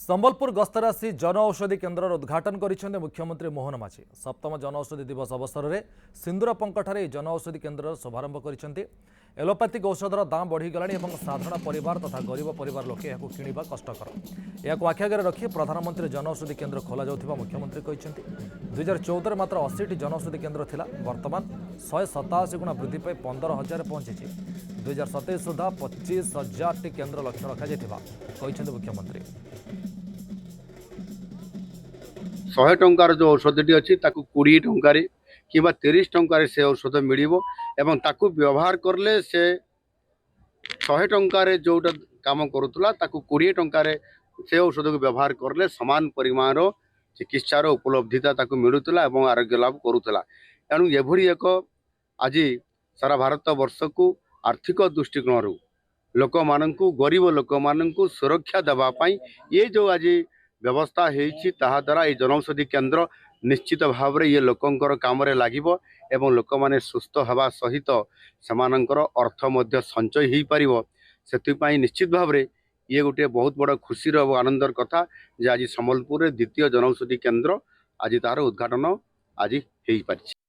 संबलपुर गस्तर आसी जन औषधि केन्द्र उद्घाटन कर मुख्यमंत्री मोहन माझी सप्तम जन औषधि दिवस अवसर में सिंदूरपंकठारे जन औषधि केन्द्र शुभारंभ कर एलोपैथिक औषधर दाम बढ़ीगला साधारण परिवार तथा गरीब परिवार लोके यह किणवा कष्टकर यह आख्यागर रखी प्रधानमंत्री जन औषधि केन्द्र खोल मुख्यमंत्री कहते 2014 मात्र 80 टी जन औषधि केन्द्र थिला वर्तमान 187 गुणा वृद्धि पाई 15,000 पहुंची 2027 सुधा 25,000 टी केन्द्र लक्ष्य रखा मुख्यमंत्री 100 टंकार जो औषधटी अच्छी 20 टंकार कि 30 टंकार से औषध मिल व्यवहार करले से 100 टंकार जोटा काम करूला 20 टंकार से औषध को व्यवहार करले समान परिमाण चिकित्सार उपलब्धिता मिलूला और आरोग्य लाभ करूला। तेणु एभली एक आज सारा भारत वर्ष को आर्थिक दृष्टिकोण लोक मानू गरीब लोक मानू सुरक्षा देवाई ये जो आज व्यवस्था होता द्वारा ये जनऔषधि केन्द्र निश्चित भाव में ये लोकंकर काम लगिबो एवं लोक माने सुस्थ हवा सहित समानंकर अर्थ मध्य संचय हो पारिबो। सेतिपाई निश्चित भाव में ये गोटे बहुत बड़ खुशी और आनंदर कथा जे आज संबलपुर द्वितीय जनऔषधि केन्द्र आज तार उद्घाटन आज हो पारिछि।